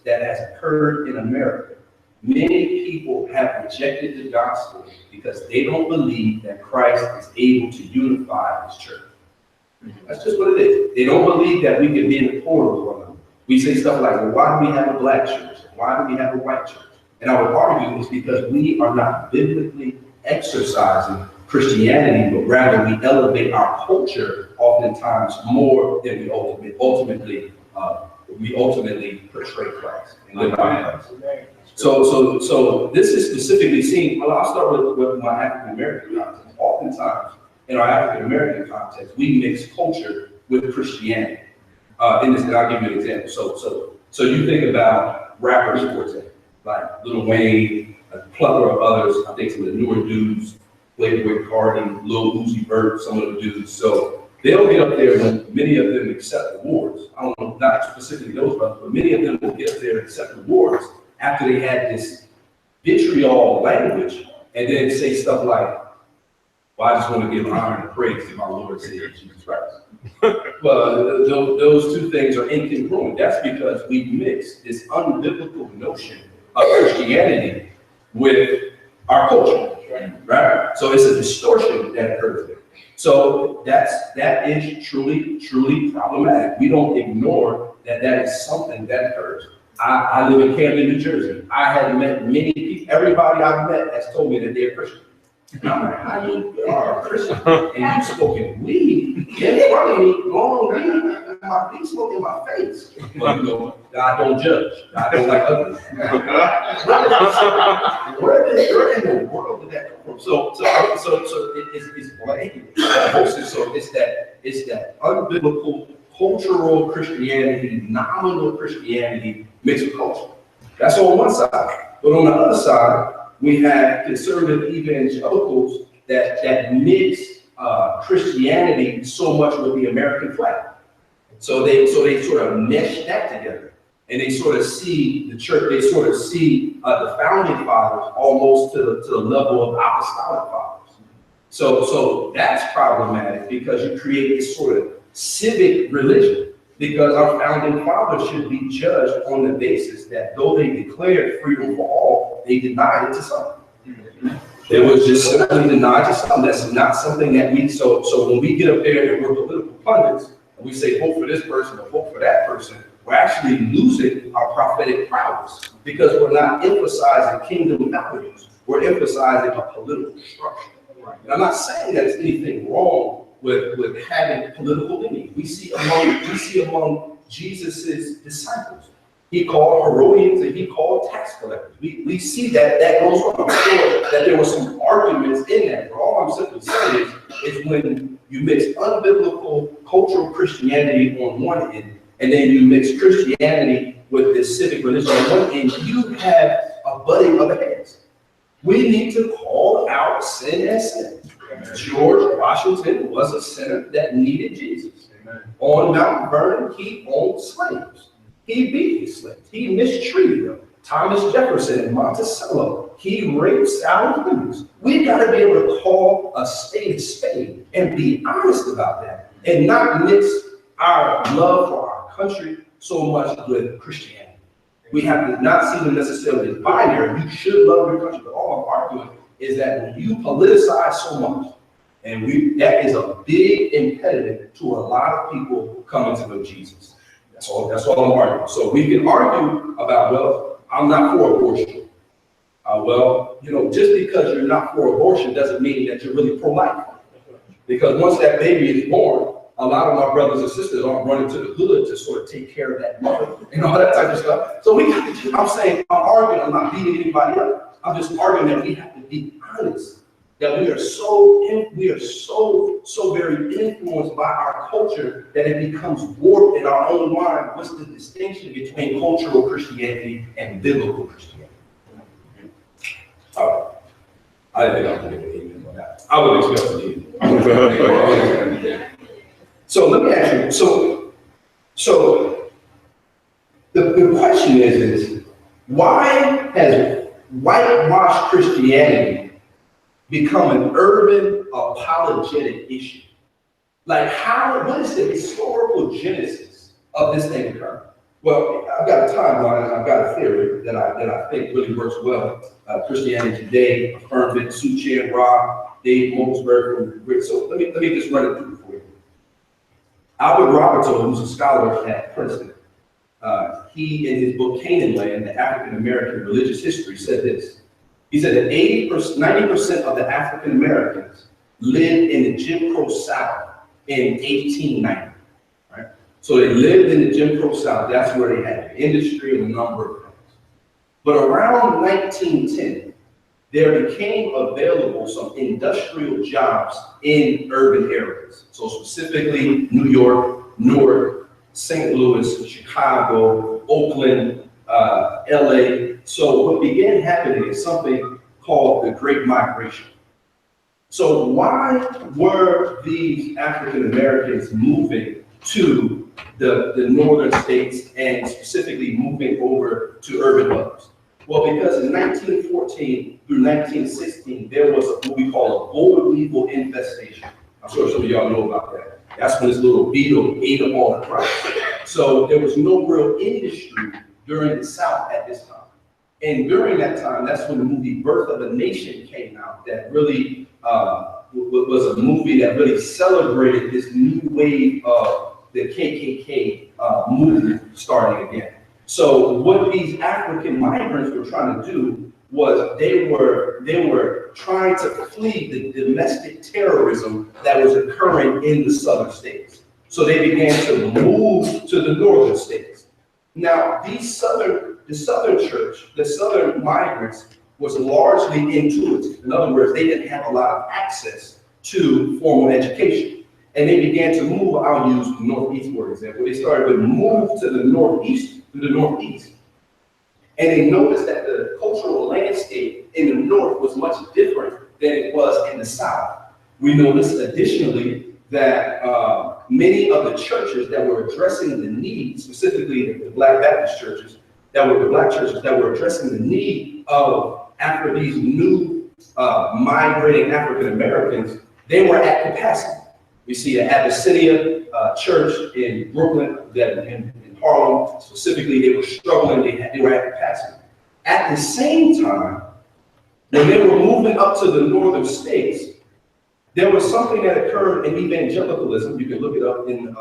that has occurred in America. Many people have rejected the gospel because they don't believe that Christ is able to unify his church. That's just what it is. They don't believe that we can be in accord with one another. We say stuff like, well, why do we have a black church? Why do we have a white church? And I would argue it's because we are not biblically exercising Christianity, but rather we elevate our culture oftentimes more than we ultimately portray Christ and live out Christ. So this is specifically seen. Well, I'll start with my African American context. Oftentimes in our African American context, we mix culture with Christianity. In this, and I'll give you an example. So you think about rappers, for example, like Lil Wayne, a plethora of others. I think some of the newer dudes, Playboy Cardi, Lil Uzi Vert, some of the dudes. So they'll get up there and many of them accept awards. I don't know, not specifically those brothers, but many of them will get up there and accept awards after they had this vitriol language and then say stuff like, well, I just want to give honor and praise to my Lord and Savior Jesus Christ. Well, those two things are incongruent. That's because we mix this unbiblical notion of Christianity with our culture, right? So it's a distortion that occurs there. So that is truly problematic. We don't ignore that is something that occurs. I live in Camden, New Jersey. I have met many people. Everybody I've met has told me that they're Christian. And I'm like, how you are a Christian? And you smoking weed in front of me, long weed, my feet smoking my face. But you know, God don't judge. God don't like ugly. Where in the world did that come from? So it's blatant. So it's that unbiblical cultural Christianity, nominal Christianity mixed with culture. That's on one side. But on the other side, we have conservative evangelicals that mix Christianity so much with the American flag. So they sort of mesh that together. And they sort of see the church, they sort of see the founding fathers almost to the level of apostolic fathers. So that's problematic because you create this sort of civic religion, because our founding fathers should be judged on the basis that though they declared freedom for all, they denied it to some. They was just simply denied to some. That's not something that we, so when we get up there and we're political pundits, and we say vote for this person or vote for that person, we're actually losing our prophetic prowess because we're not emphasizing kingdom values. We're emphasizing a political structure. And I'm not saying that there's anything wrong with having political leaning. We see among Jesus's disciples. He called Herodians and he called tax collectors. We see that goes on. I'm sure that there were some arguments in that. But all I'm simply saying is when you mix unbiblical cultural Christianity on one end, and then you mix Christianity with this civic religion on one end, you have a butting of the heads. We need to call out sin as sin. George Washington was a sinner that needed Jesus. Amen. On Mount Vernon, he owned slaves. He beat his slaves. He mistreated them. Thomas Jefferson in Monticello, he raped Sally Hemings. We've got to be able to call a spade and be honest about that and not mix our love for our country so much with Christianity. We have to not see them necessarily as binary. You should love your country, but all I'm arguing is that when you politicize so much, and that is a big impediment to a lot of people coming to know Jesus. That's all I'm arguing. So we can argue about, well, I'm not for abortion. Well, just because you're not for abortion doesn't mean that you're really pro-life. Because once that baby is born, a lot of my brothers and sisters aren't running to the hood to sort of take care of that mother and all that type of stuff. So I'm arguing, I'm not beating anybody up. I'm just arguing that we have to be honest, that we are so very influenced by our culture that it becomes warped in our own mind. What's the distinction between cultural Christianity and biblical Christianity? I didn't think I was going to get an amen on that. I would expect to be. So let me ask you, so the question is why has whitewashed Christianity become an urban apologetic issue? Like what is the historical genesis of this thing occurring? Well, I've got a timeline, I've got a theory that I think really works well. Christianity Today affirmed it, Suchi and Ra, Dave Mosberg from so let me just run it through for you. Albert Roberto, who's a scholar at Princeton, he in his book Canaan Land, the African American Religious History, said this. He said that 90% of the African Americans lived in the Jim Crow South in 1890. Right? So they lived in the Jim Crow South. That's where they had industry and a number of things. But around 1910, there became available some industrial jobs in urban areas. So specifically New York, Newark, St. Louis, Chicago, Oakland, LA. So what began happening is something called the Great Migration. So why were these African Americans moving to the northern states and specifically moving over to urban hubs? Well, because in 1914 through 1916, there was what we call a gold weevil infestation. I'm sure some of y'all know about that. That's when this little beetle ate up all the crops. So there was no real industry during the South at this time. And during that time, that's when the movie Birth of a Nation came out that really was a movie that really celebrated this new wave of the KKK movement starting again. So what these African migrants were trying to do was they were trying to flee the domestic terrorism that was occurring in the southern states. So they began to move to the northern states. Now, the southern church, the southern migrants was largely intuitive. In other words, they didn't have a lot of access to formal education. And they began to move, I'll use the Northeast for example. They started to move to the Northeast. And they noticed that the cultural landscape in the North was much different than it was in the South. We noticed additionally that many of the churches that were addressing the need, specifically the Black Baptist churches, that were the Black churches that were addressing the need of after these new migrating African Americans, they were at capacity. We see the Abyssinia church in Brooklyn, in Harlem, specifically, they were struggling, they were at capacity. At the same time, when they were moving up to the northern states, there was something that occurred in evangelicalism. You can look it up in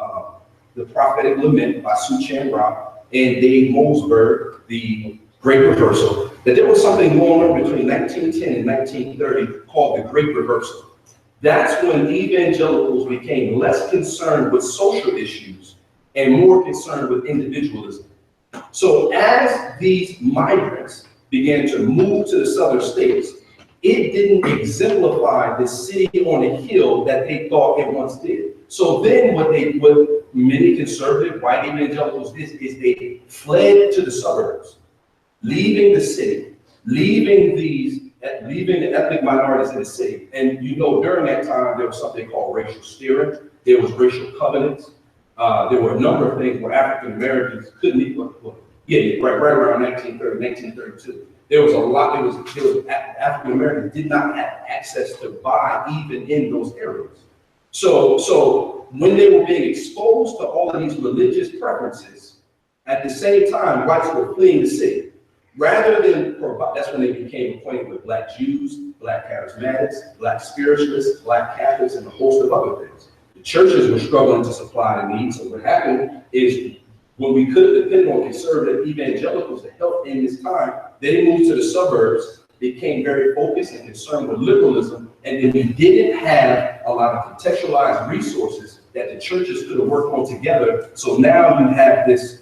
The Prophetic Lament by Suchi and Ra and Dave Mosberg, The Great Reversal, that there was something going on between 1910 and 1930 called the Great Reversal. That's when evangelicals became less concerned with social issues and more concerned with individualism. So as these migrants began to move to the southern states, it didn't exemplify the city on a hill that they thought it once did. So then what many conservative white evangelicals did is they fled to the suburbs, leaving the city, leaving the ethnic minorities in the city. And you know, during that time, there was something called racial steering. There was racial covenants. There were a number of things where African Americans couldn't even, right around 1930, 1932. There was a lot, African Americans did not have access to buy even in those areas. So when they were being exposed to all of these religious preferences, at the same time, whites were fleeing the city. Rather than provide, that's when they became acquainted with Black Jews, Black charismatics, Black spiritualists, Black Catholics, and a host of other things. The churches were struggling to supply the needs. So what happened is when we couldn't depend on conservative evangelicals to help in this time, they moved to the suburbs, became very focused and concerned with liberalism, and then we didn't have a lot of contextualized resources that the churches could have worked on together. So now you have this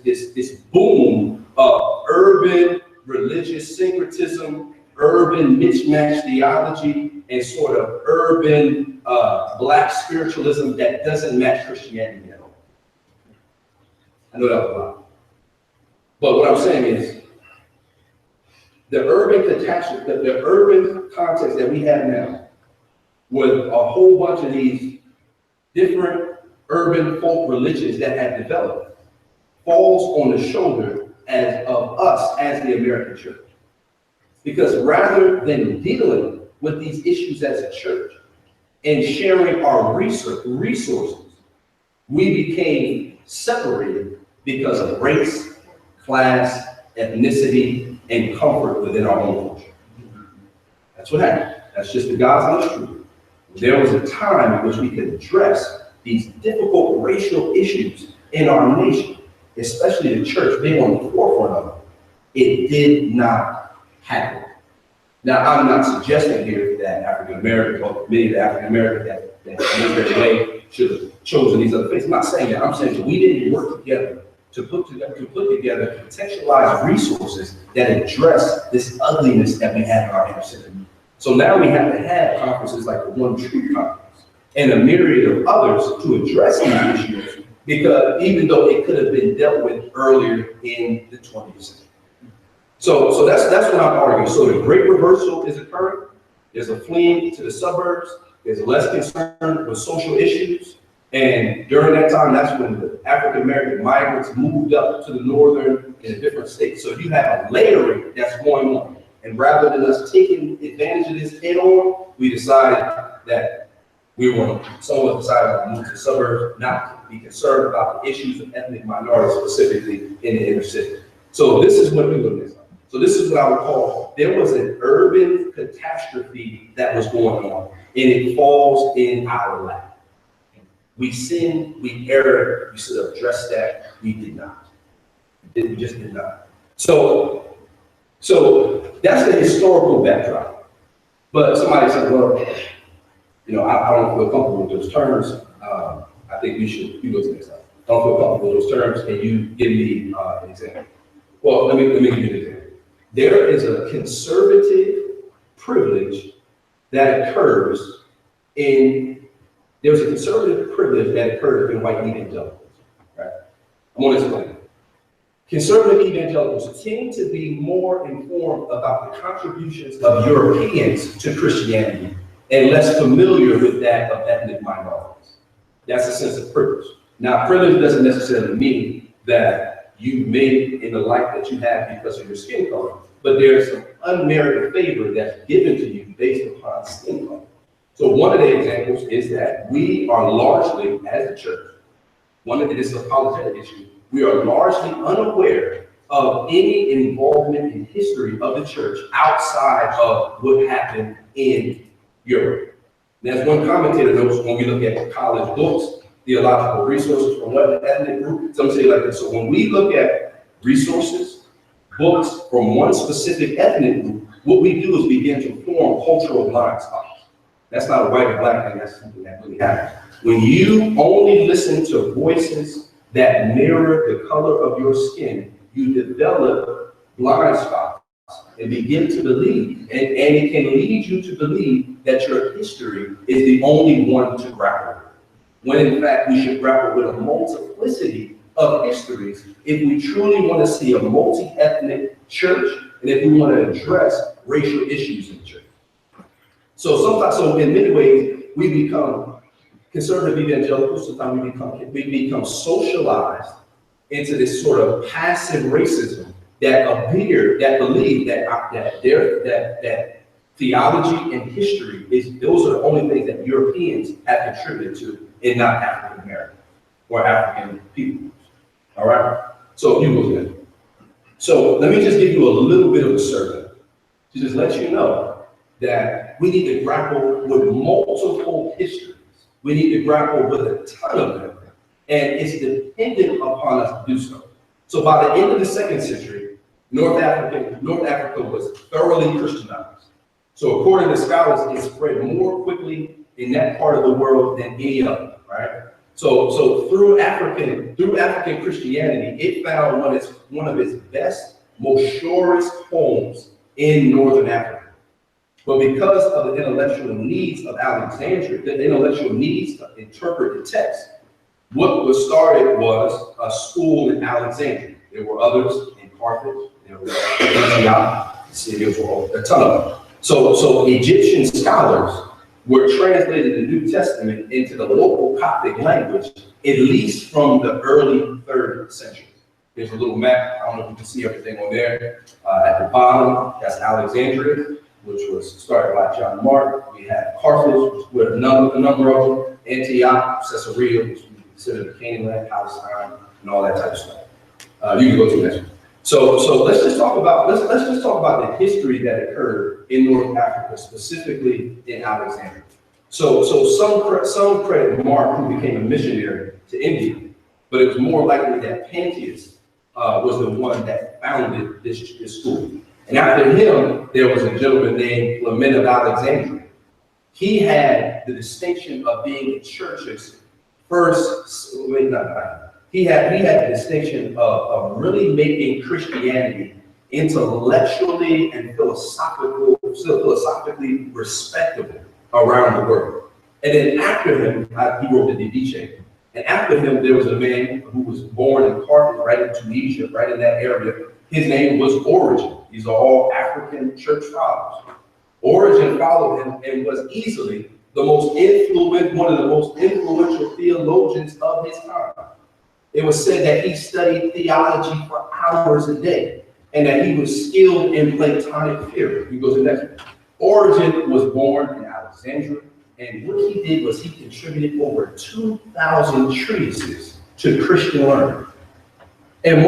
boom of urban religious syncretism, urban mismatched theology, and sort of urban Black spiritualism that doesn't match Christianity at all. I know that was a lot. But what I'm saying is, the urban catastrophe, the urban context that we have now, with a whole bunch of these different urban folk religions that have developed, falls on the shoulder of us as the American church. Because rather than dealing with these issues as a church and sharing our resources, we became separated because of race, class, ethnicity, and comfort within our own culture. That's what happened. That's just the God's honest truth. There was a time in which we could address these difficult racial issues in our nation, especially the church being on the forefront of it. It did not happen. Now, I'm not suggesting here that African Americans, or many of the African Americans that moved their way should have chosen these other faiths. I'm not saying that. I'm saying that we didn't work together to put together contextualized resources that address this ugliness that we have in our inner city. So now we have to have conferences like the One True Conference and a myriad of others to address these issues, because even though it could have been dealt with earlier in the 20th century. So that's what I'm arguing. So the great reversal is occurring. There's a fleeing to the suburbs. There's less concern with social issues. And during that time, that's when the African-American migrants moved up to the northern in a different state. So you have a layering that's going on. And rather than us taking advantage of this head on, we decided that someone decided to move to the suburbs, not to be concerned about the issues of ethnic minorities, specifically in the inner city. So this is what we look at. So this is what I would call, there was an urban catastrophe that was going on, and it falls in our lap. We sinned, we erred, we should have addressed that. We did not. We just did not. So that's the historical backdrop. But somebody said, well, I don't feel comfortable with those terms. I think you go to the next slide. I don't feel comfortable with those terms. Can you give me an example? Well, let me give you an example. There is a conservative privilege that occurs in white evangelicals, right? I want to explain. Conservative evangelicals tend to be more informed about the contributions of Europeans to Christianity and less familiar with that of ethnic minorities. That's a sense of privilege. Now, privilege doesn't necessarily mean that you made it in the life that you have because of your skin color, but there's some unmerited favor that's given to you based upon skin color. So one of the examples is that we are largely, as a church, this is an apologetic issue, we are largely unaware of any involvement in history of the church outside of what happened in Europe. And as one commentator notes, when we look at college books, theological resources from one ethnic group, some say like this. So when we look at resources, books from one specific ethnic group, what we do is begin to form cultural blind spots. That's not a white or black thing, that's something that really happens. When you only listen to voices that mirror the color of your skin, you develop blind spots and begin to believe, and it can lead you to believe that your history is the only one to grapple with. When in fact we should grapple with a multiplicity of histories if we truly want to see a multi-ethnic church and if we want to address racial issues in the church. So in many ways, we become conservative evangelicals. Sometimes we become socialized into this sort of passive racism that believe that theology and history those are the only things that Europeans have contributed to, and not African American or African people. All right. So you look at it. So let me just give you a little bit of a survey to just let you know that we need to grapple with multiple histories. We need to grapple with a ton of them, and it's dependent upon us to do so. So by the end of the 2nd century, North Africa was thoroughly Christianized. So according to scholars, it spread more quickly in that part of the world than any other, right? So through African Christianity, it found one of its best, most surest homes in Northern Africa. But because of the intellectual needs of Alexandria, the intellectual needs to interpret the text, what was started was a school in Alexandria. There were others in Carthage, there were Antioch, a ton of them. So Egyptian scholars were translated the New Testament into the local Coptic language, at least from the early 3rd century. Here's a little map. I don't know if you can see everything on there. At the bottom, that's Alexandria, which was started by John Mark. We have Carthage, which were a number of them. Antioch, Caesarea, which we consider the Canaan land, Palestine, and all that type of stuff. You can go to the next one. So let's just talk about the history that occurred in North Africa, specifically in Alexandria. So some credit Mark, who became a missionary to India, but it was more likely that Pantius was the one that founded this school. And after him, there was a gentleman named Clement of Alexandria. He had the distinction of being the church's first, he had the distinction of really making Christianity intellectually and philosophically respectable around the world. And then after him, he wrote the Didache. And after him, there was a man who was born in Carthage, right in Tunisia, right in that area. His name was Origen. These are all African church fathers. Origen followed him and was easily one of the most influential theologians of his time. It was said that he studied theology for hours a day and that he was skilled in Platonic theory. We go to the next one. Origen was born in Alexandria, and what he did was he contributed over 2,000 treatises to Christian learning. And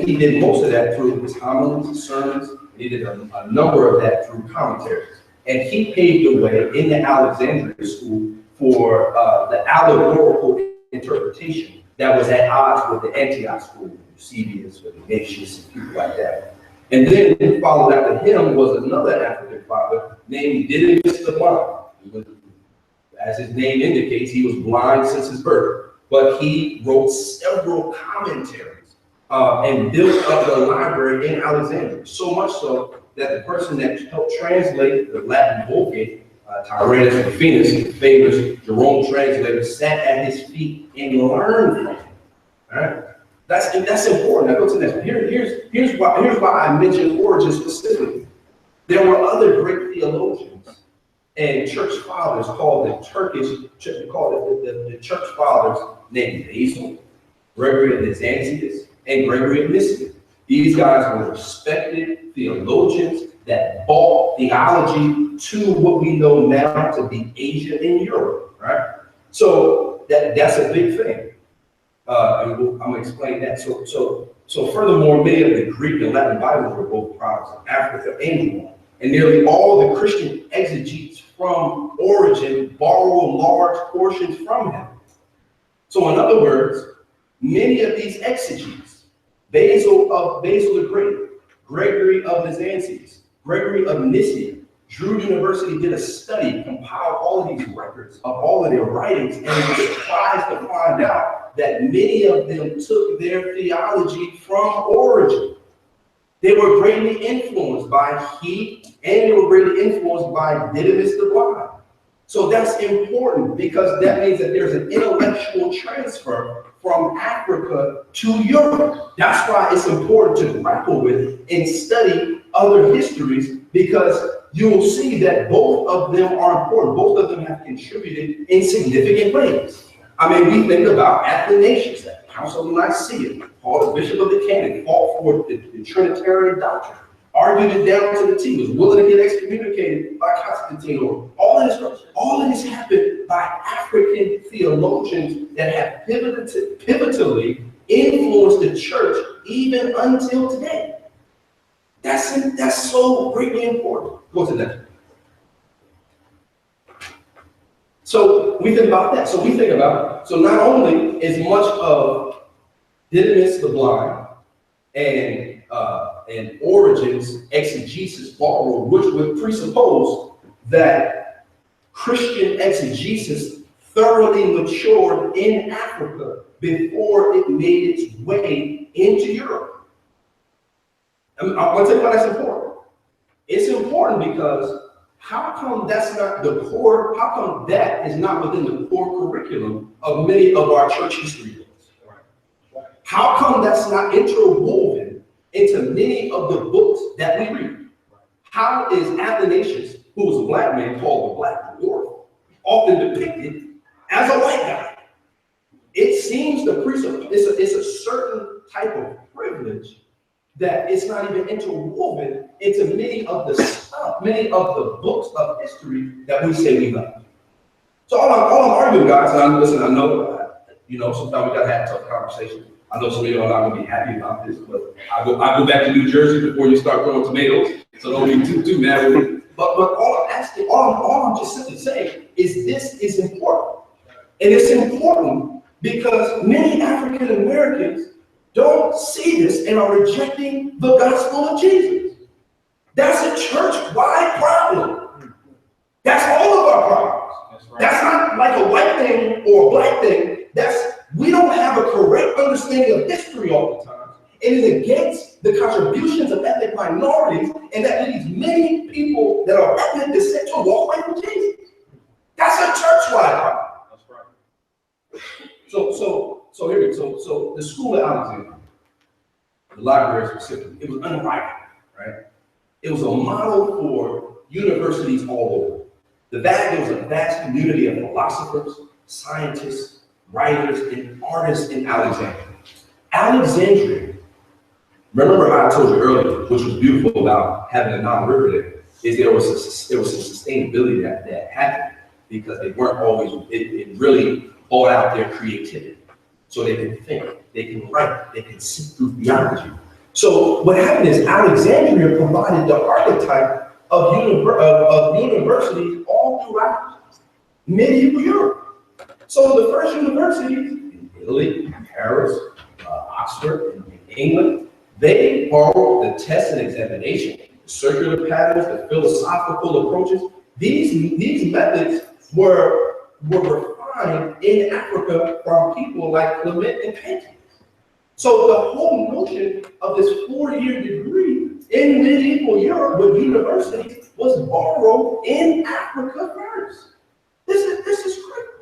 he did most of that through his homilies, sermons, and he did a number of that through commentaries. And he paved the way in the Alexandria school for the allegorical interpretation that was at odds with the Antioch school, Eusebius, Ignatius, and people like that. And then followed after him was another African father named Didymus the Blind. As his name indicates, he was blind since his birth, but he wrote several commentaries and built up the library in Alexandria, so much so that the person that helped translate the Latin Vulgate, Tyrannus Rufinus, the famous Jerome translator, sat at his feet and learned from him. All right? That's important. Now go to the next one. Here's why I mentioned Origen specifically. There were other great theologians and church fathers called the church fathers named Basil, Gregory of Nazianzus, and Gregory of Nyssa. These guys were respected theologians that brought theology to what we know now to be Asia and Europe, right? So that's a big thing. And I'm going to explain that. So furthermore, many of the Greek and Latin Bibles were both products of Africa and Rome. And nearly all the Christian exegetes from Origen borrow large portions from him. So in other words, many of these exegetes, Basil the Great, Gregory of Nazianzus, Gregory of Nyssa, Drew University did a study, compiled all of these records of all of their writings, and was surprised to find out that many of them took their theology from Origen. They were greatly influenced by and they were greatly influenced by Didymus the Blind. So that's important because that means that there's an intellectual transfer from Africa to Europe. That's why it's important to grapple with and study other histories, because you will see that both of them are important. Both of them have contributed in significant ways. I mean, we think about Athanasius at the Council of Nicaea, Paul, the Bishop of the Canon, fought for the Trinitarian doctrine, argued it down to the T, was willing to get excommunicated by Constantine. All of this happened by African theologians that have pivotally influenced the church even until today. That's so greatly important. Go to that. So we think about that. So not only is much of Didymus the Blind and Origen's exegesis borrowed, which would presuppose that Christian exegesis thoroughly matured in Africa before it made its way into Europe. I'm going to tell you why that's important. It's important because how come that is not within the core curriculum of many of our church history books? How come that's not interwoven into many of the books that we read? How is Athanasius, who was a black man called the Black Dwarf, often depicted as a white guy? It seems it's a certain type of privilege that it's not even interwoven into many of the books of history that we say we love. So all I'm arguing, guys, and listen, I know, sometimes we gotta have tough conversations. I know some of y'all are not gonna be happy about this, but I go back to New Jersey before you start growing tomatoes, so don't be too mad with me. But all I'm just simply saying is this is important. And it's important because many African Americans don't see this and are rejecting the gospel of Jesus. That's a church-wide problem. That's all of our problems. That's right. That's not like a white thing or a black thing. We don't have a correct understanding of history all the time. It is against the contributions of ethnic minorities, and that leads many people that are ethnic descent to walk away from Jesus. That's a church-wide problem. That's right. So here we go. So the school at Alexandria, the library specifically, it was unrivaled, right? It was a model for universities all over. There was a vast community of philosophers, scientists, writers, and artists in Alexandria. Alexandria, remember how I told you earlier, which was beautiful about having a non-river there, is there was some sustainability that happened because they weren't always, it really brought out their creativity. So they can think, they can write, they can see through theology. So what happened is Alexandria provided the archetype of universities all throughout medieval Europe. So the first universities in Italy, Paris, Oxford, and England, they borrowed the test and examination, the circular patterns, the philosophical approaches. These methods were refined in Africa from people like Clement and Paintings. So the whole notion of this 4-year degree in medieval Europe with universities was borrowed in Africa first. This is critical.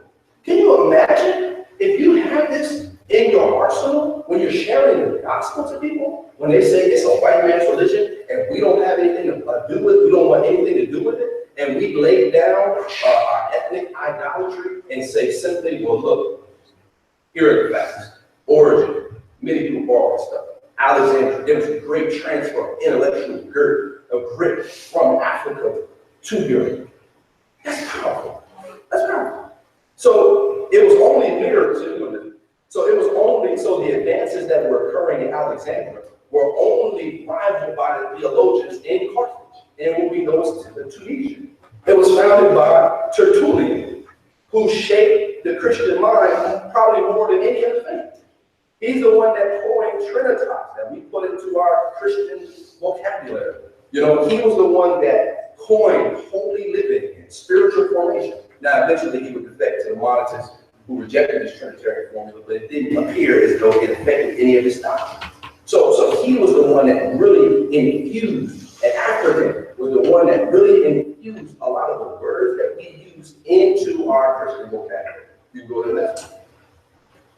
Can you imagine if you have this in your arsenal when you're sharing the gospel to people, when they say it's a white man's religion and we don't have anything to do with it, we don't want anything to do with it, and we lay down our ethnic idolatry and say simply, well, look, here are the facts. Origin. Many people borrow this stuff. Alexandria, there was a great transfer of intellectual grit from Africa to Europe. That's powerful. That's powerful. So it was only so the advances that were occurring in Alexandria were only rivaled by the theologians in Carthage and what we know as Tunisia. It was founded by Tertullian, who shaped the Christian mind probably more than any other thing. He's the one that coined Trinitas, that we put into our Christian vocabulary. You know, he was the one that coined holy living and spiritual formation. Now, eventually he would defect to the Monotonists who rejected this Trinitarian formula, but it didn't appear as though it affected any of his doctrine. So he was the one that really infused, and African was the one that really infused a lot of the words that we use into our Christian vocabulary. You go to that.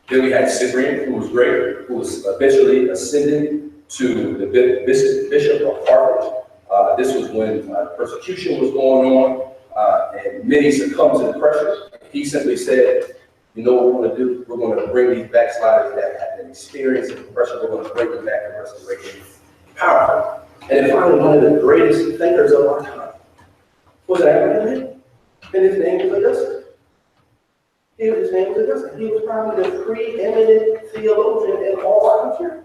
Then we had Cyprian, who was great, who was eventually ascended to the bishop of Carthage. This was when persecution was going on, and many succumbed to the pressure. He simply said, you know what we're going to do? We're going to bring these backsliders that have been experiencing oppression, we're going to bring them back and resurrect them. Powerful. And then finally, one of the greatest thinkers of our time was an African man, and his name was Augustine. His name was Ernest. He was probably the preeminent theologian in all our country.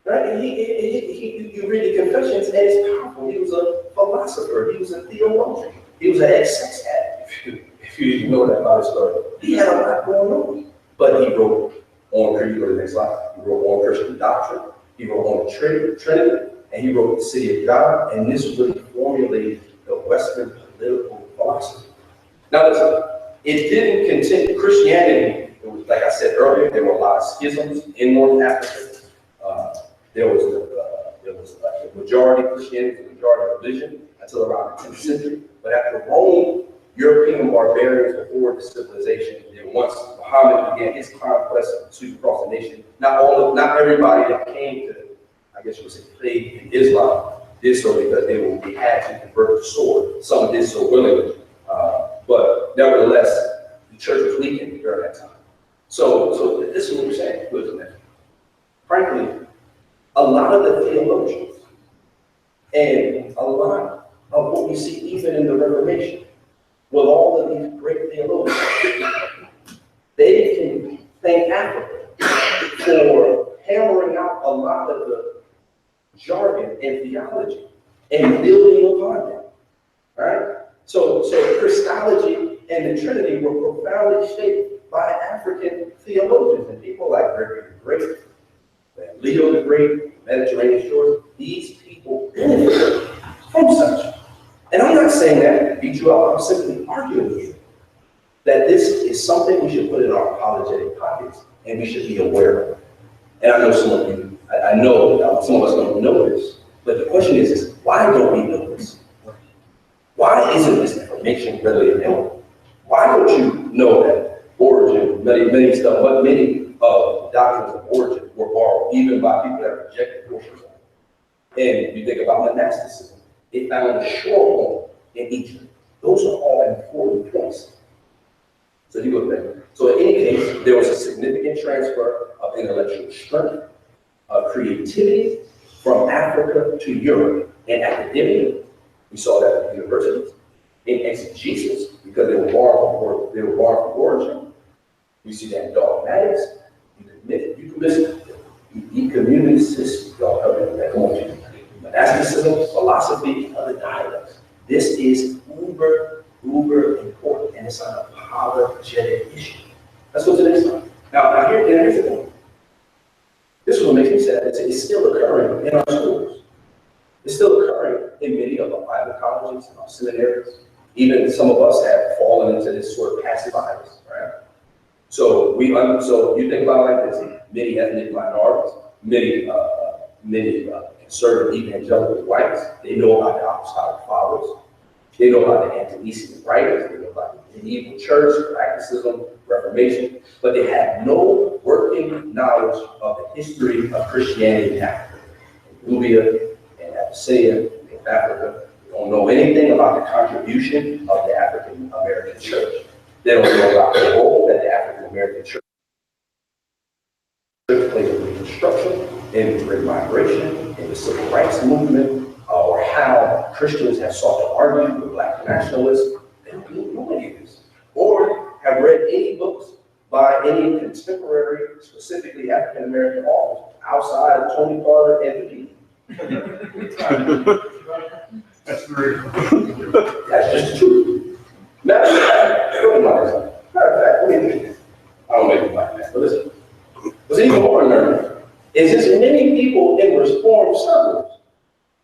Right? And you read the Confessions, and it's powerful. He was a philosopher. He was a theologian. He was an ex-sex addict, if you know that about his story. He had a lot going on. But he wrote on, here you go to the next slide. He wrote on Christian doctrine. He wrote on the Trinity. And he wrote The City of God. And this really formulated the Western political philosophy. Now listen. It didn't continue. Christianity, it was, like I said earlier, there were a lot of schisms in North Africa. There was the majority Christianity, the majority religion until around the 10th century. But after Rome, European barbarians before the civilization, then once Muhammad began his conquest and sweep across the nation, not everybody that came to, I guess you would say, faith in Islam did so because they had to convert the sword. Some did so willingly. But nevertheless, the church was weakened during that time. So this is what we're saying. Listen, frankly, a lot of the theologians and a lot of what we see even in the Reformation, with all of these great theologians, they can thank Africa for hammering out a lot of the jargon and theology and building upon that. All right? So Christology and the Trinity were profoundly shaped by African theologians and people like Gregory the Great, Leo the Great, Mediterranean shores. These people benefited from such. And I'm not saying that to beat you up, I'm simply arguing with you that this is something we should put in our apologetic pockets and we should be aware of. And I know some of you, I know some of us don't know this, but the question is why don't we know this? Why isn't this information readily available? Why don't you know that origin, many stuff, but many doctrines of origin were borrowed, even by people that rejected portions of it? And you think about monasticism, it found a shore home in Egypt. Those are all important points. So you go there. So in any case, there was a significant transfer of intellectual strength, of creativity from Africa to Europe in academia. We saw that at the universities. In exegesis, because they were born from origin. We see that in dogmatics, ecumenicism, y'all help me, come on, Jesus. Monasticism, philosophy, and other dialects. This is uber important, and it's an apologetic issue. Let's go to the next one. Now here's the thing. This is what makes me sad. It's still occurring in our schools. It's still occurring in many of our Bible colleges and our seminaries. Even some of us have fallen into this sort of passive bias, right? So you think about it like this: many ethnic minorities, many conservative evangelical whites, they know about the apostolic fathers. They know about the Ante-Nicene writers. They know about the medieval church, Practicism, Reformation, but they have no working knowledge of the history of Christianity in Africa, in Nubia, and Abyssinia, in Africa. They don't know anything about the contribution of the African American church. They don't know about the role that the African American church played in Reconstruction, in the Great Migration, in the Civil Rights Movement, or how Christians have sought to argue with Black nationalists. They don't know any of this. Or have read any books by any contemporary, specifically African American authors, outside of Tony Carter and the That's true. That's just true. Matter of fact, I don't make it like that, but listen. What's even more learning is there's many people in Reformed circles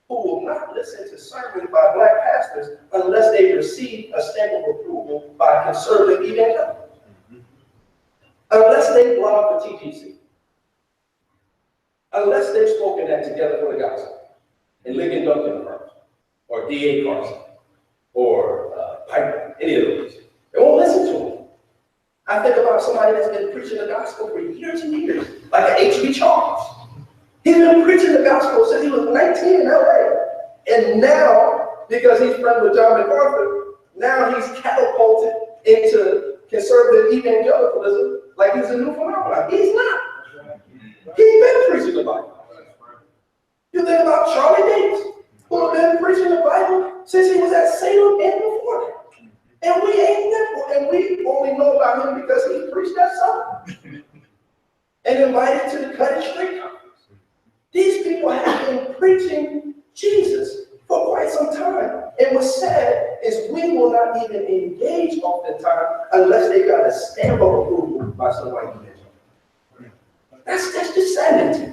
who will not listen to sermons by Black pastors unless they receive a stamp of approval by conservative evangelicals. Unless they blog for TGC. Unless they've spoken that Together for the Gospel and Lincoln Duncan firms, or D.A. Carson, or Piper, any of those. They won't listen to them. I think about somebody that's been preaching the gospel for years and years, like H.B. Charles. He's been preaching the gospel since he was 19 in LA. And now, because he's friends with John MacArthur, now he's catapulted into conservative evangelicalism like he's a new phenomenon. He's not. He's been preaching the Bible. You think about Charlie Davis, who has been preaching the Bible since he was at Salem and before that. And we only know about him because he preached that song and invited to the Cut It Straight conference. These people have been preaching Jesus for quite some time. And what's sad is we will not even engage oftentimes unless they got a stamp of approval by some white evangelical. That's just sanity.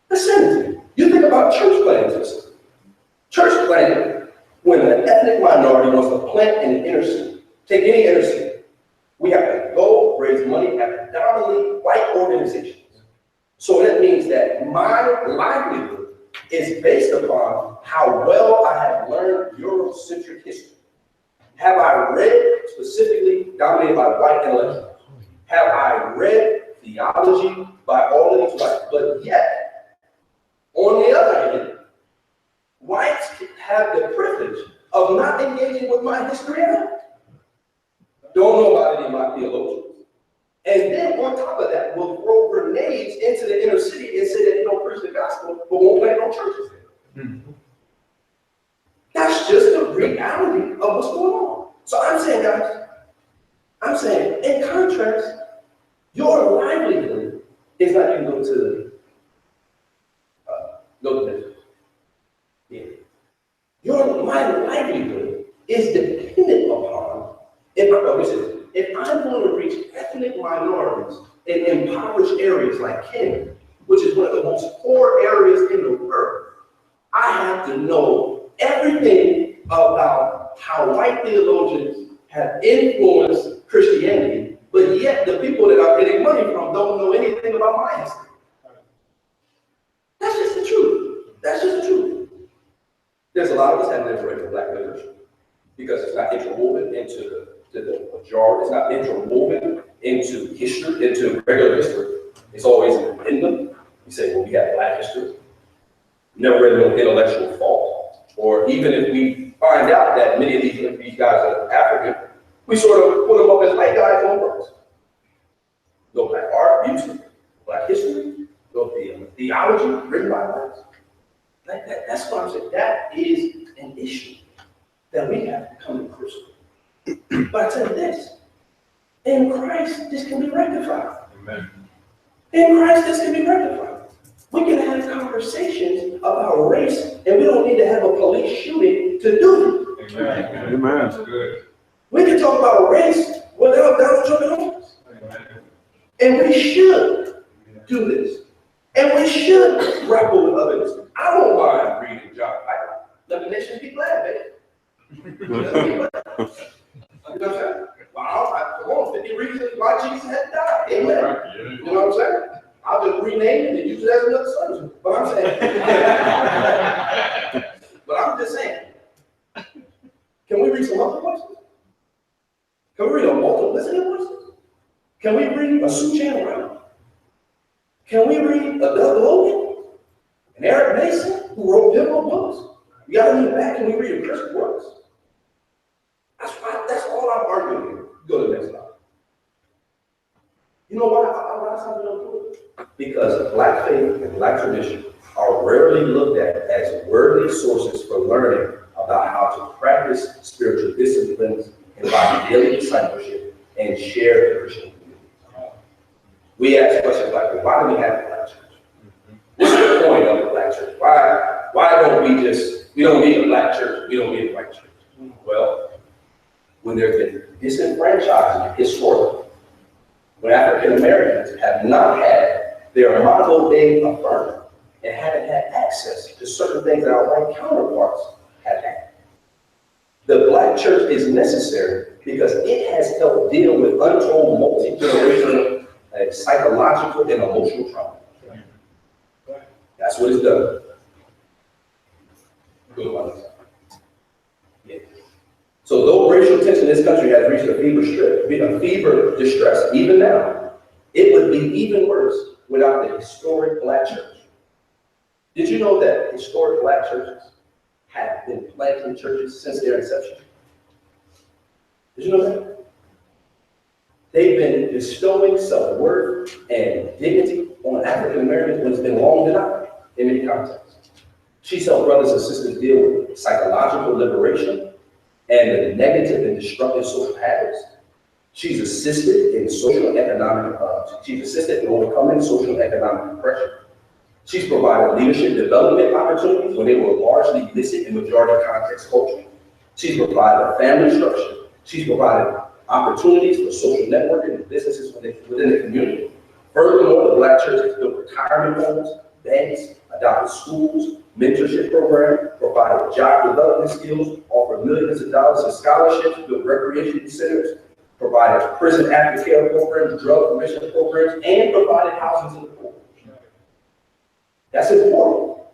That's sanity. You think about church planters. Church planting, when an ethnic minority wants to plant in an inner city, take any inner city, we have to go raise money at predominantly white organizations. So that means that my livelihood is based upon how well I have learned Eurocentric history. Have I read, specifically dominated by white intellectuals? Have I read theology by all of these whites? But yet, on the other hand, whites have the privilege of not engaging with my history at all. Don't know about any of my theologians. And then on top of that, we'll throw grenades into the inner city and say that they don't preach the gospel, but won't plant no churches there. Mm-hmm. That's just the reality of what's going on. So I'm saying, guys, in contrast, your livelihood It's like you go to business. Yeah. My livelihood is dependent upon, if I'm going to reach ethnic minorities in impoverished areas like Kenya, which is one of the most poor areas in the world, I have to know everything about how white theologians have influenced Christianity, but yet the people that I'm getting money from don't know anything about my history. That's just the truth. That's just the truth. There's a lot of us have never read the Black literature because it's not interwoven into the majority. It's not interwoven into history, into regular history. It's always independent. You say, well, we have Black history. Never read no intellectual fault. Or even if we find out that many of these guys are African, we sort of put them up as white guys on purpose. No Black art, music, Black history, no theology written by blacks. That's what I'm saying. That is an issue that we have to come to crucible. But I tell you this, in Christ, this can be rectified. Amen. In Christ, this can be rectified. We can have conversations about race, and we don't need to have a police shooting to do it. Amen. Amen. That's good. We can talk about race without Donald Trump in office. And we should do this. And we should grapple with others. I don't mind reading John Piper. Let the nations be glad, baby. You know what I'm saying? Well, come on, 50 reasons why Jesus had to die. Amen. You know what I'm saying? I'll just rename it and use it as another sermon. But I'm saying, but I'm just saying, can we read some other voices? Can we read a multiplicity of voices? Can we read a Sue Chan Brown? Can we read a Doug Logan? An Eric Mason, who wrote biblical books? You gotta lean back and we read a Chris Brooks. That's all I'm arguing here. Go to the next slide. You know why I do it? Because Black faith and Black tradition are rarely looked at as worthy sources for learning about how to practice spiritual disciplines and by daily discipleship and share the Christian community. We ask questions like, well, why do we have a Black church? What's the point of a Black church? Why don't we don't need a Black church, we don't need a white church? Well, when there's been disenfranchisement historically, when African Americans have not had their Imago Dei affirmed and haven't had access to certain things that our white counterparts have had. The Black church is necessary because it has helped deal with untold multi-generational psychological and emotional trauma. That's what it's done. Good one. Yeah. So though racial tension in this country has reached a fever distress, even now, it would be even worse without the historic Black church. Did you know that historic Black churches have been planting churches since their inception? Did you know that? They've been bestowing self-worth and dignity on African Americans when it's been long denied in many contexts. She's helped brothers and sisters deal with psychological liberation and the negative and destructive social habits. She's assisted in overcoming social and economic depression. She's provided leadership development opportunities when they were largely missing in majority context culture. She's provided a family structure. She's provided opportunities for social networking and businesses within the community. Furthermore, the Black church has built retirement homes, banks, adopted schools, mentorship programs, provided job development skills, offered millions of dollars in scholarships, built recreation centers, provided prison aftercare programs, drug prevention programs, and provided housing to the poor. That's important.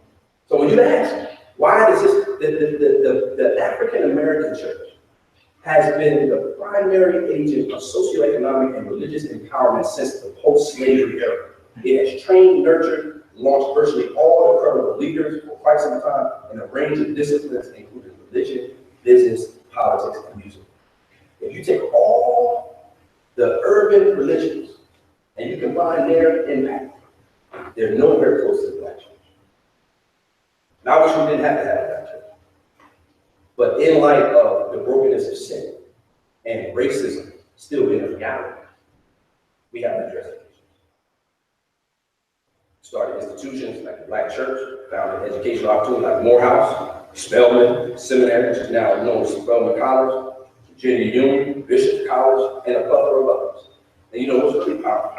So when you ask, why does the African American church has been the primary agent of socioeconomic and religious empowerment since the post-slavery era. It has trained, nurtured, launched virtually all the credible leaders for quite some time in a range of disciplines, including religion, business, politics, and music. If you take all the urban religions and you combine their impact, they're nowhere close to the Black church. Now, I wish we didn't have to have a Black church. But in light of the brokenness of sin and racism still being a reality, we have to address it. Started institutions like the Black Church, founded educational opportunities like Morehouse, Spelman Seminary, which is now known as Spelman College, Virginia Union, Bishop College, and a plethora of others. And you know what's really powerful?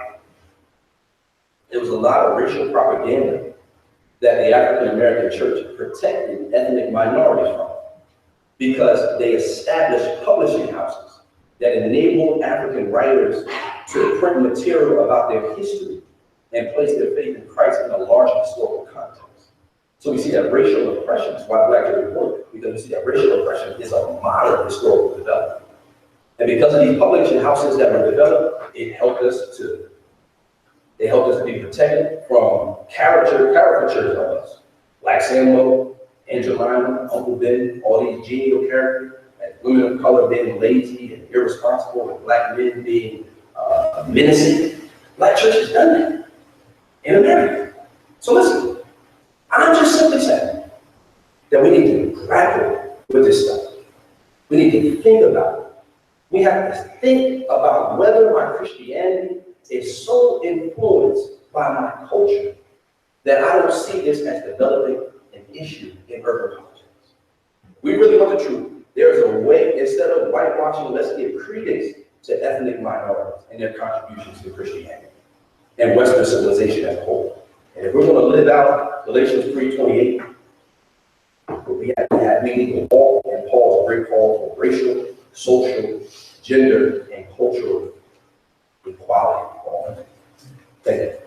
There was a lot of racial propaganda that the African American church protected ethnic minorities from, because they established publishing houses that enabled African writers to print material about their history and place their faith in Christ in a larger historical context. So we see that racial oppression is why Black church is important, because we see that racial oppression is a modern historical development. And because of these publishing houses that were developed, they helped us to be protected from caricatures of us. Black Samuel, Angelina, Uncle Ben, all these genial characters, and women of color being lazy and irresponsible, and Black men being menacing. Black church has done that in America. So listen, I'm just simply saying that we need to grapple with this stuff. We need to think about it. We have to think about whether my Christianity is so influenced by my culture that I don't see this as developing an issue in urban politics. We really want the truth. There's a way, instead of whitewashing, let's give credence to ethnic minorities and their contributions to Christianity and Western civilization as a whole. And if we're going to live out Galatians 3:28, we need to walk in Paul's great call for racial, social, gender, and cultural equality for all. Thank you.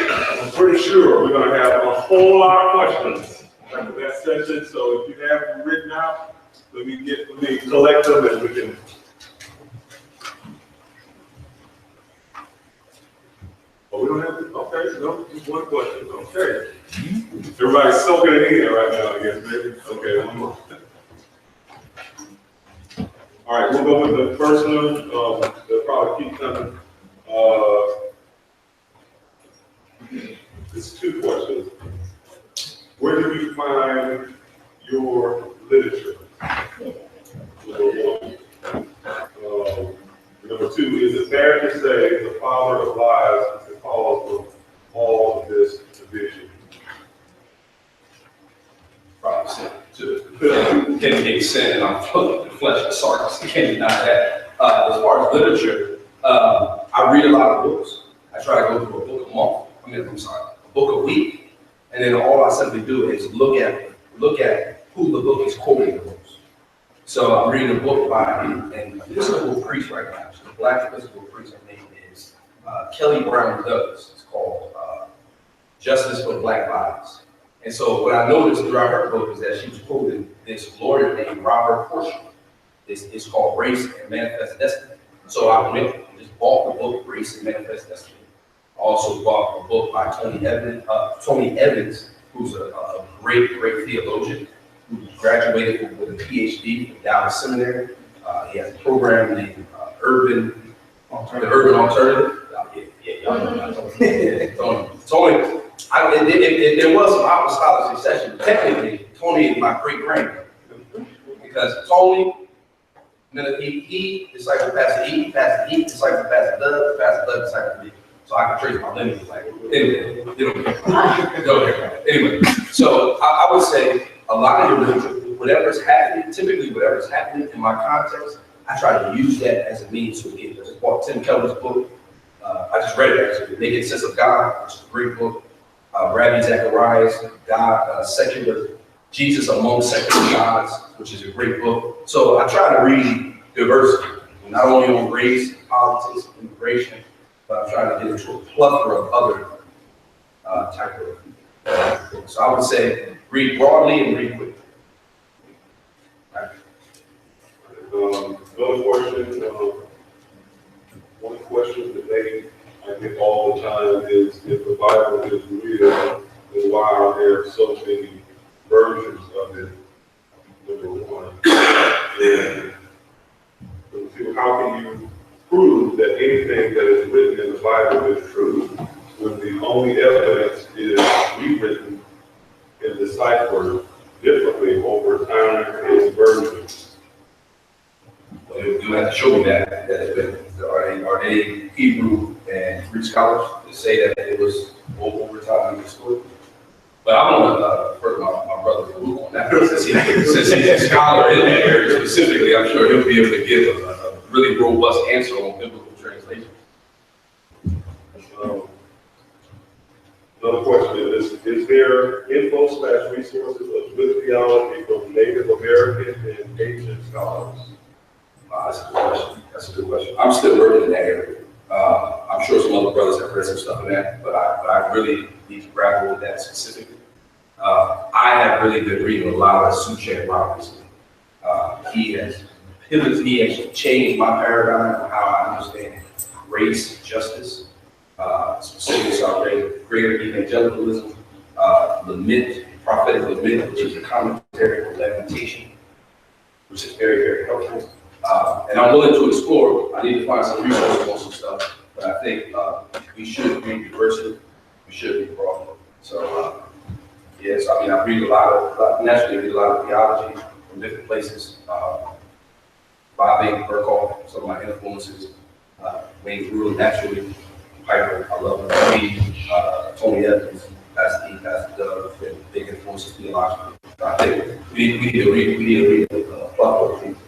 I'm pretty sure we're going to have a whole lot of questions after that session. So if you have them written out, let me collect them and we can. Oh, we don't have to, okay, no, just one question, okay. Everybody's soaking it in right now, I guess, maybe. Okay, one more. All right, we'll go with the first one, they'll probably keep coming. It's two questions. Where do you find your literature? Number one. Number two, is it fair to say the father of lies is the cause of all of this division? Probably sin. Can make sin, and I'm full of the flesh and sarcasm. You can't deny that. As far as literature, I read a lot of books. I try to go through a book a month. A book a week, and then all I simply do is look at who the book is quoting the most. So I'm reading a book by an Episcopal priest right now. So the Black Episcopal priest, her name is Kelly Brown Douglas. It's called Justice for Black Lives. And so what I noticed throughout her book is that she was quoting this lawyer named Robert Portion. It's called Race and Manifest Destiny. So I went and just bought the book Race and Manifest Destiny. I also bought a book by Tony Evans, who's a great theologian who graduated with a PhD from Dallas Seminary. He has a program named Urban Alternative. Y'all know about Tony. There was some apostolic succession. Technically, Tony is my great grandfather because Tony, he discipled Pastor E, Pastor E discipled Pastor Doug, Pastor Doug discipled me. So I can trace my lineage. Like anyway, so I would say a lot of your literature, whatever's happening in my context, I try to use that as a means to get. I just bought Tim Keller's book. I just read it actually, Making Sense of God, which is a great book. Rabbi Zacharias, Secular Jesus Among Secular Gods, which is a great book. So I try to read diversity, not only on race, politics, immigration, but I'm trying to get into a plethora of other type of books. So I would say read broadly and read quickly. One question that I get all the time is, if the Bible is real, then why are there so many versions of it? Number one. And number two, how can you prove that anything that is written in the Bible is true when the only evidence is rewritten and decipher differently over time and versions? Well, you have to show me that has been. Are they Hebrew and Greek scholars that say that it was over time in the story? But I want to refer my brother Luke on that. Since he's a scholar in that area specifically, I'm sure he'll be able to give a really robust answer on biblical translation. Another question is there info/resources of good theology from Native American and Asian scholars? That's a good question. That's a good question. I'm still working in that area. I'm sure some other brothers have read some stuff in that, but I really need to grapple with that specifically. I have really been reading a lot of Suchet Robinson. He has pivoted, he actually changed my paradigm of how I understand race, justice, specifically greater evangelicalism, lament, prophetic lament, which is a commentary on lamentation, which is very, very helpful. And I'm willing to explore. I need to find some resources on some stuff, but I think we should be diverse. We should be broad. So, yes, I mean, I read naturally read a lot of theology from different places. Bob Burkhoff, some of my influences, Wayne Brewer, naturally, Piper, I love him. Tony Evans, Pastor Doug, been big influences theologically. So I think we need to read a plot of things.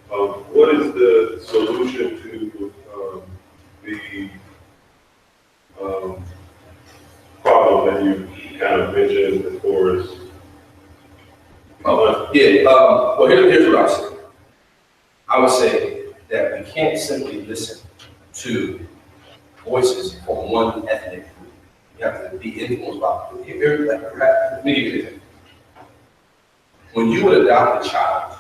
What is the solution to the problem that you kind of mentioned as far as? Well, here's what I would say. I would say that we can't simply listen to voices from one ethnic group. You have to be influenced by the group. Let me give you an example. When you would adopt a child,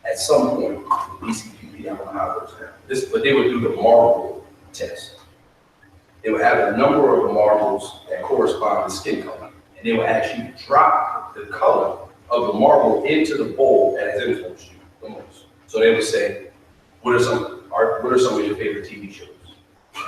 at some point, BCQB, I don't know how it works now, but they would do the marble test. They would have a number of marbles that correspond to skin color, and they would actually drop the color of the marble into the bowl that has influenced you the most. So they would say, what are some of your favorite TV shows?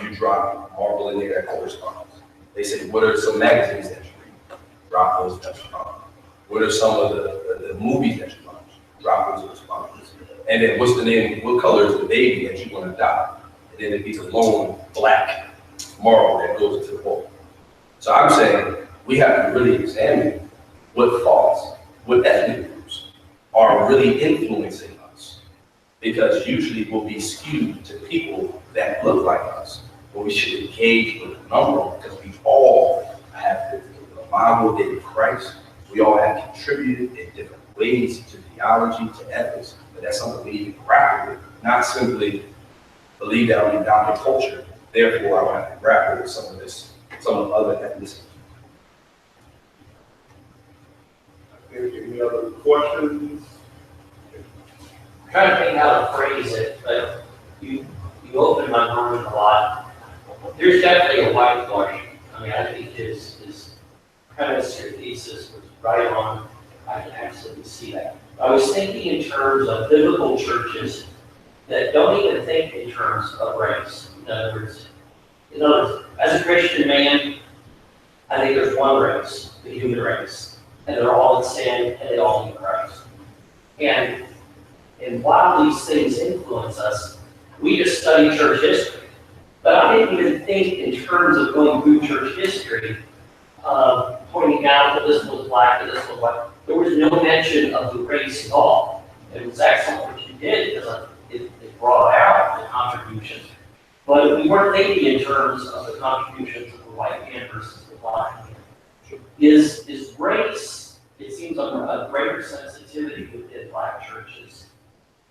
You drop marble in there that corresponds. They say, what are some magazines that you read? Drop those that respond. What are some of the movies that you watch? Drop those responses. And then what's the name, what color is the baby that you want to adopt? And then it be a lone black marble that goes into the bowl. So I'm saying we have to really examine what thoughts, what ethnic groups are really influencing us. Because usually we'll be skewed to people that look like us. But we should engage with a number because we all have the Bible dated Christ. We all have contributed in different ways to theology, to ethics. But that's something we need to grapple with, not simply believe that we dominant culture. Therefore, I will have to grapple with some of the other ethnicities. Any other questions? I'm trying to think how to phrase it, but you opened my mind a lot. There's definitely a whitewash. I mean, I think his premise or thesis was right on. I can absolutely see that. I was thinking in terms of biblical churches that don't even think in terms of race. In other words, as a Christian man, I think there's one race, the human race, and they're all in sin and they all need Christ. And while these things influence us, we just study church history. But I didn't even think in terms of going through church history, pointing out that this was black and this was white. There was no mention of the race at all. It was excellent what you did because it brought out the contributions. But we weren't thinking in terms of the contributions of the white man versus the black man. Is race, it seems like a greater sensitivity within black churches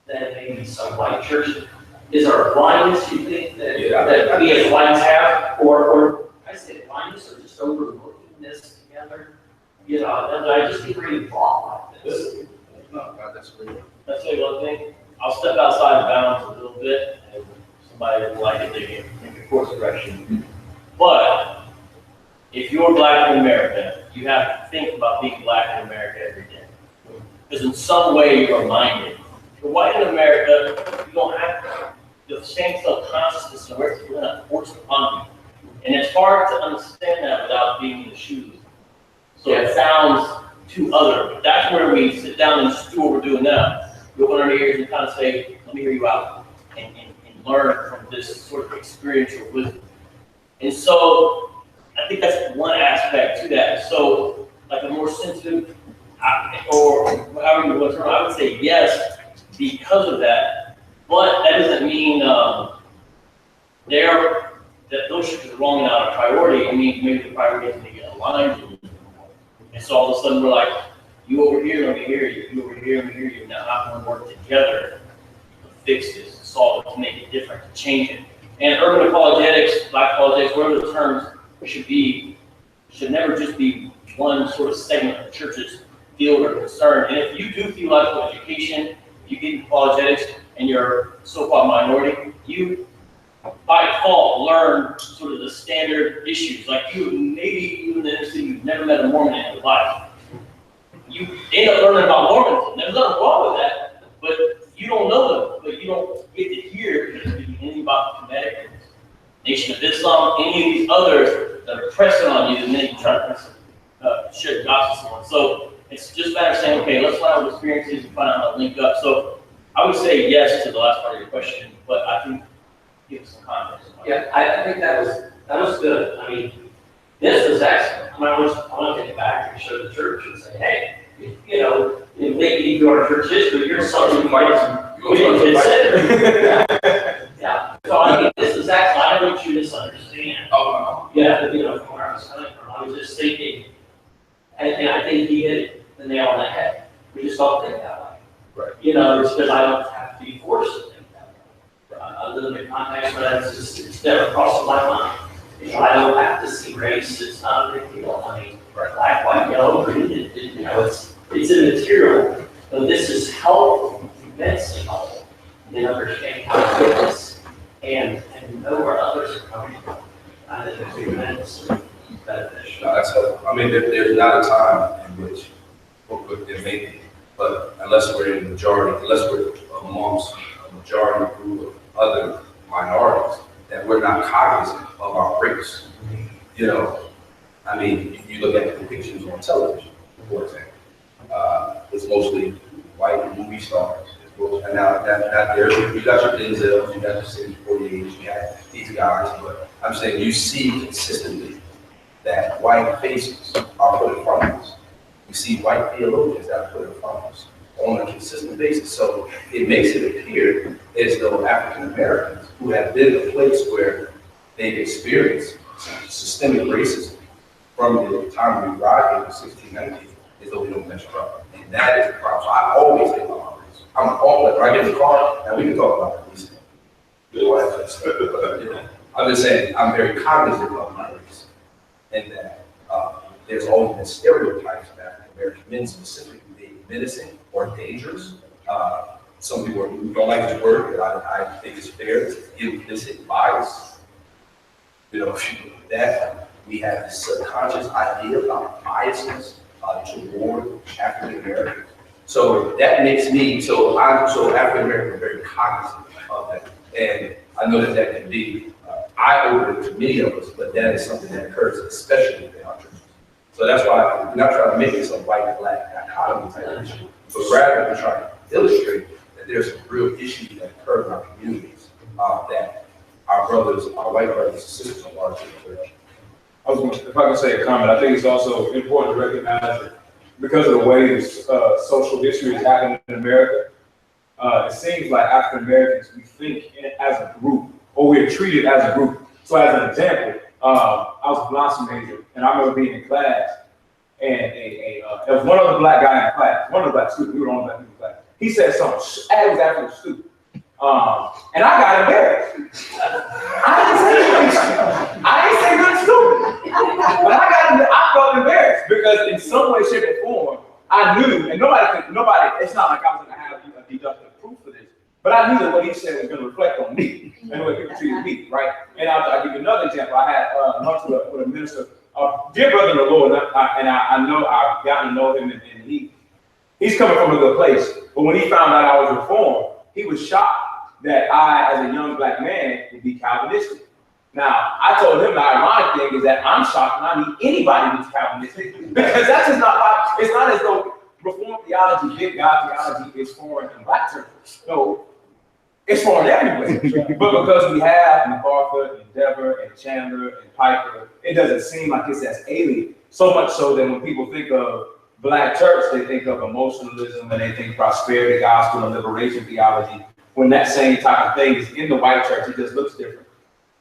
than maybe some white churches. Is our blindness, you think, that we as whites have? Or I say blindness or just overlooking this together? You know, and I just think really thought like this. No, that's great. That's one thing. I'll step outside of bounds a little bit, and somebody will like it, they can make a course correction. But if you're black in America, you have to think about being black in America every day. Because in some way you're minded. If you're white in America, you don't have to. The same self-consciousness and awareness is not forced upon you. And it's hard to understand that without being in the shoes So it sounds too other. But that's where we sit down and just do what we're doing now. We open our ears and kind of say, let me hear you out and learn from this sort of experiential wisdom. And so I think that's one aspect to that. So like a more sensitive, or however you want to term it, I would say yes because of that. But that doesn't mean that those ships are wrong and out of priority. It means maybe the priorities need to get aligned. And so all of a sudden we're like, you over here, let me hear you. You over here, let me hear you. Now how can we work together to fix this, to solve it, to make it different, to change it? And urban apologetics, black apologetics, whatever the terms should never just be one sort of segment of the church's field or concern. And if you do theological education, you get apologetics, and you're so-called minority, you by default learn sort of the standard issues. Like you maybe even in the inner city, you've never met a Mormon in your life. You end up learning about Mormonism. There's nothing wrong with that, but you don't know them, but you don't get to hear anything about the Kemetic, Nation of Islam, any of these others that are pressing on you, and then you try to share the gospel. So it's just a matter of saying, okay, let's find out what experiences and find out how to link up. So I would say yes to the last part of your question, but I think give us some context. Yeah, I think that was good. I mean, this was excellent. I want to take it back and show the church and say, hey, you know, maybe you are church history, you're something we didn't consider. Yeah. So I mean, this is actually, I don't want you to misunderstand. Oh, Yeah, you know, from where I was coming from. I was just thinking, and I think he hit the nail on the head. We just don't think that way. Right. You know, it's because I don't have to be forced to think that way. Other than the context, but it's never crossed my mind. You know, I don't have to see race. It's not a big deal. I mean, black, white, yellow, green. You know, it's immaterial. So this is helpful, immensely helpful in understanding how to do this and know where others are coming from. I think it's tremendously beneficial. no, that's helpful. I mean, there's not a time in which, there may be, but unless we're in the majority, unless we're amongst a majority group of other minorities, that we're not cognizant of our race. You know, I mean, you look at the depictions on television, for example. It's mostly white movie stars. And now that there's, you got your Denzels, you got your City 48, you got these guys, but I'm saying you see consistently that white faces are put in front of us. You see white theologians that are put in front of us on a consistent basis. So it makes it appear as though African Americans who have been in a place where they've experienced systemic racism from the time we arrived in 1690, as though we don't measure up. And that is the problem. So I always think about my race. I'm always, when I get in the car, and we can talk about it recently. I'm just saying, I'm very cognizant of my race. And that there's always been stereotypes of African American men specifically being menacing or dangerous. Some people who don't like this word, but I think it's fair, it's implicit bias. You know, if you look at that, we have this subconscious idea about biasness toward African Americans. So that makes me, so African American are very cognizant of that. And I know that can be eye-opening to many of us, but that is something that occurs, especially in our churches. So that's why we're not trying to make it some white-black dichotomy type issue, but rather we're trying to illustrate that there's some real issues that occur in our communities that our brothers, our white brothers and sisters are largely aware of. If I can say a comment, I think it's also important to recognize that because of the way social history has happened in America, it seems like African Americans, we think as a group, or we're treated as a group. So as an example, I was a blossom major, and I remember being in class, and there was one other black guy in class, one of the black students, we were the only black people in class. He said something, it was absolutely stupid. And I got embarrassed. I didn't say nothing stupid. But I felt embarrassed because in some way, shape, or form, I knew, and nobody, it's not like I was gonna have a deductive proof for this, but I knew that what he said was gonna reflect on me and the way people treated me, right? And I'll give you another example. I had lunch with a minister, a dear brother in the Lord, and I know I've gotten to know him, and he's coming from a good place. But when he found out I was Reformed, he was shocked that I, as a young black man, would be Calvinistic. Now, I told him the ironic thing is that I'm shocked when I meet anybody who's Calvinistic because that's just not, it's not as though Reformed theology, big God theology is foreign in black churches. No, it's foreign everywhere. But because we have MacArthur, and Dever, and Chandler, and Piper, it doesn't seem like it's as alien. So much so that when people think of black church, they think of emotionalism and they think prosperity gospel and liberation theology. When that same type of thing is in the white church, it just looks different.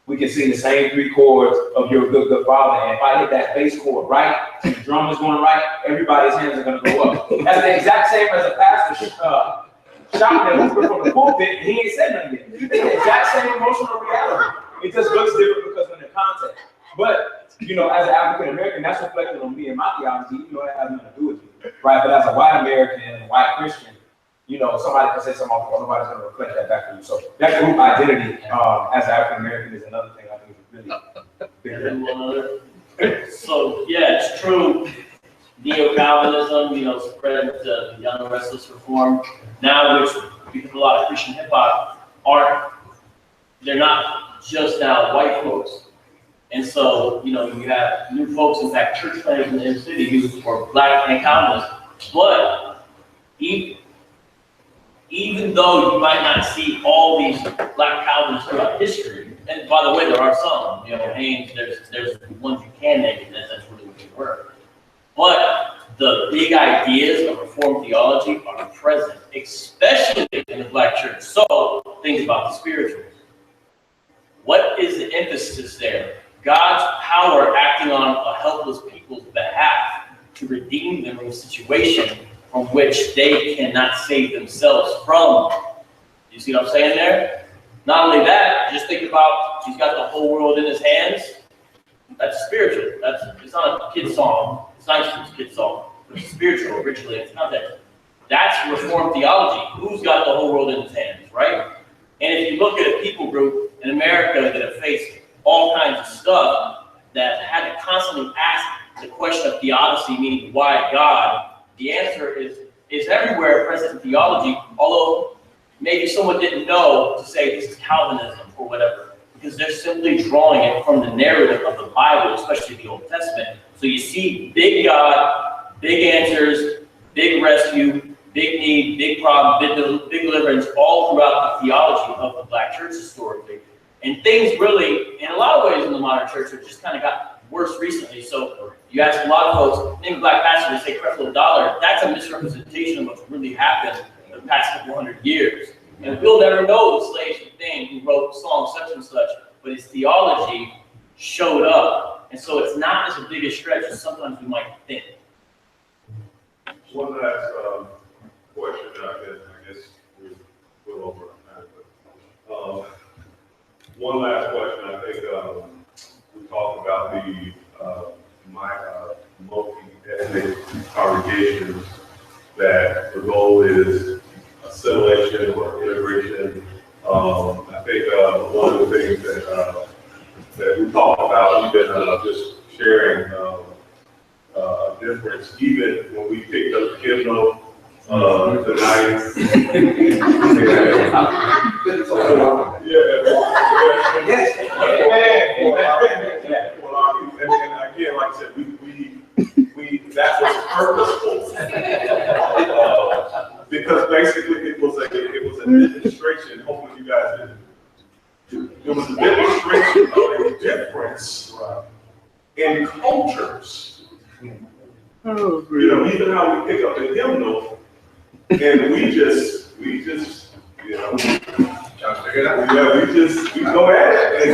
We can sing the same 3 chords of Your Good, Good Father. And if I hit that bass chord right, and the drum is going right, everybody's hands are going to go up. That's the exact same as a pastor shouting at Hooper from the pulpit, and he ain't said nothing yet. It's the exact same emotional reality. It just looks different because of the context. But, you know, as an African American, that's reflected on me and my theology, even though it has nothing to do with me, right? But as a white American and a white Christian, you know, somebody can say something, well, nobody's going to reflect that back to you. So that group identity as African American is another thing I think is really big. So, yeah, it's true. Neo-Calvinism, you know, spread to Young and Restless Reform. Now, which, because a lot of Christian hip-hop they're not just now white folks. And so, you know, you have new folks, in fact, church planners in the inner city who are black and Calvinists. But even though you might not see all these black Calvinists throughout history, and by the way, there are some, you know, Haynes, there's ones you can name, and that's really what they were. But the big ideas of Reformed theology are present, especially in the black church. So, things about the spirituals. What is the emphasis there? God's power acting on a helpless people's behalf to redeem them from a situation from which they cannot save themselves from. You see what I'm saying there? Not only that, just think about, he's got the whole world in his hands. That's spiritual. It's not a kid song. It's not a kid song. It's spiritual, originally. It's not that. That's Reformed theology. Who's got the whole world in his hands, right? And if you look at a people group in America that have faced all kinds of stuff, that had to constantly ask the question of theodicy, meaning why God, the answer is everywhere present in theology, although maybe someone didn't know to say this is Calvinism or whatever, because they're simply drawing it from the narrative of the Bible, especially the Old Testament. So you see big God, big answers, big rescue, big need, big problem, big deliverance, all throughout the theology of the black church historically. And things really, in a lot of ways in the modern church, have just kind of got worse recently. So you ask a lot of folks, name a black pastor, they say Creflo Dollar. That's a misrepresentation of what's really happened in the past couple hundred years. And we'll never know the slave thing who wrote songs such and such, but his theology showed up. And so it's not as big a stretch as sometimes we might think. One last question, I guess we're over time, but one last question. I think we talked about the multi-ethnic congregations, that the goal is assimilation or integration. I think one of the things that we talked about, we've been just sharing a difference, even when we picked up the hymnal tonight. And again, like I said, we that was purposeful because basically it was a demonstration. Hopefully, you guys did. It was a demonstration of a difference in cultures. You know, even how we pick up the hymnal, and we just, you know, we go at it,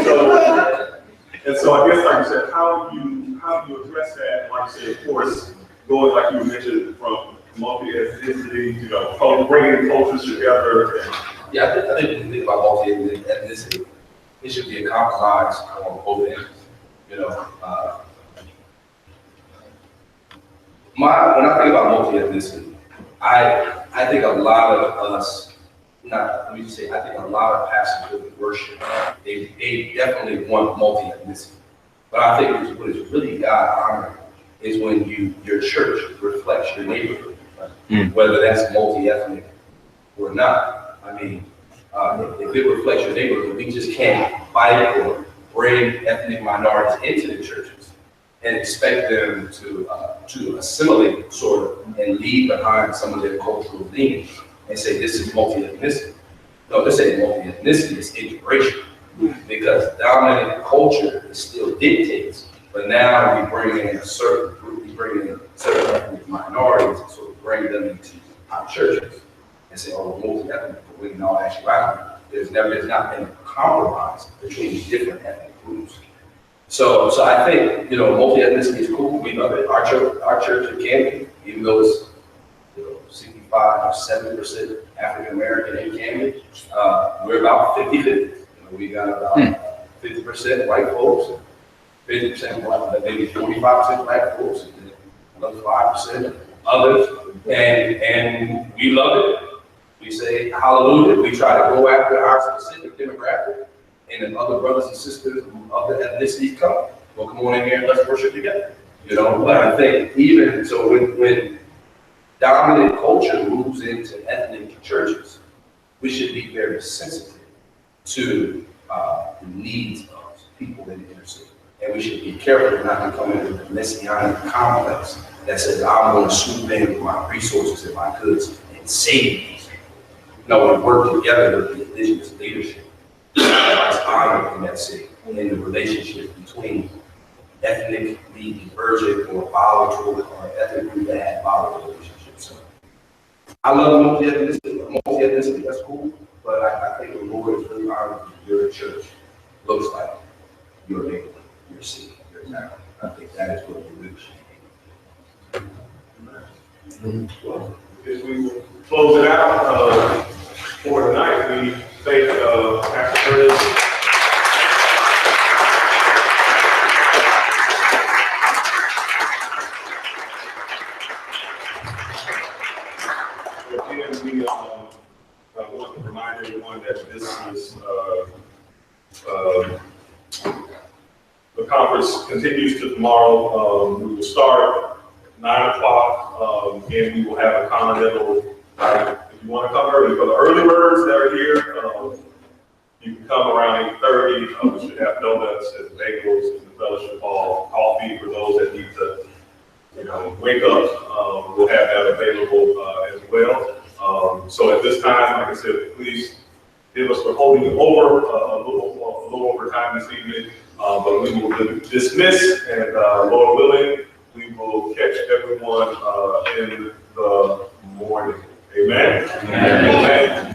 and so I guess, like you said, how do you address that? Like I said, of course, going like you mentioned from multi-ethnicity, you know, bringing cultures together. Yeah, I think when you think about multi-ethnicity, it should be a compromise on both ends. You know, when I think about multi-ethnicity, I think a lot of us, I think a lot of pastors who worship, they definitely want multi-ethnicity. But I think what is really God-honoring is when your church reflects your neighborhood, right? Whether that's multi-ethnic or not. I mean, if it reflects your neighborhood, we just can't fight or bring ethnic minorities into the churches and expect them to assimilate sort of and leave behind some of their cultural themes and say this is multi-ethnicity. No, this ain't multi-ethnicity, it's integration. Because dominant culture still dictates, but now we bring in a certain group, we bring in certain ethnic minorities and sort of bring them into our churches and say, oh, we're multi-ethnic, but we in all actuality, there's not been a compromise between these different ethnic groups. So I think, multi-ethnicity is cool, we love it. Our church in Camden, even though it's 65 or 70% African American in Camden, we're about 50-50. We got about 50% white folks, 50% black, maybe 45% black folks, and then another 5% others, and we love it. We say hallelujah. We try to go after our specific demographic, and then other brothers and sisters of other ethnicities come. Well, come on in here and let's worship together. But I think even so, when dominant culture moves into ethnic churches, we should be very sensitive to the needs of people in the inner city. And we should be careful not to come in with a messianic complex that says, I'm going to swoop in with my resources and my goods and save these people. No, we work together with the indigenous leadership. That's honor in that city, in the relationship between ethnically divergent or volatile or ethnically that had volatile relationships. So I love multi-ethnicity, that's cool. But I think the Lord is really honored your church looks like your neighborhood, your city, your town. I think that is what we really should. Well, as we close it out for tonight, we thank Pastor Ernest. Again, we want to remind everyone that this is the conference continues to tomorrow. We will start 9 o'clock, and we will have a continental night. If you want to come early, for the early birds that are here, you can come around 8:30. We should have donuts and bagels in the fellowship hall, coffee for those that need to, wake up. We'll have that available as well. So at this time, like I said, please give us for holding over a little over time this evening. But we will dismiss, and Lord willing, we will catch everyone in the morning. Amen. Amen. Amen.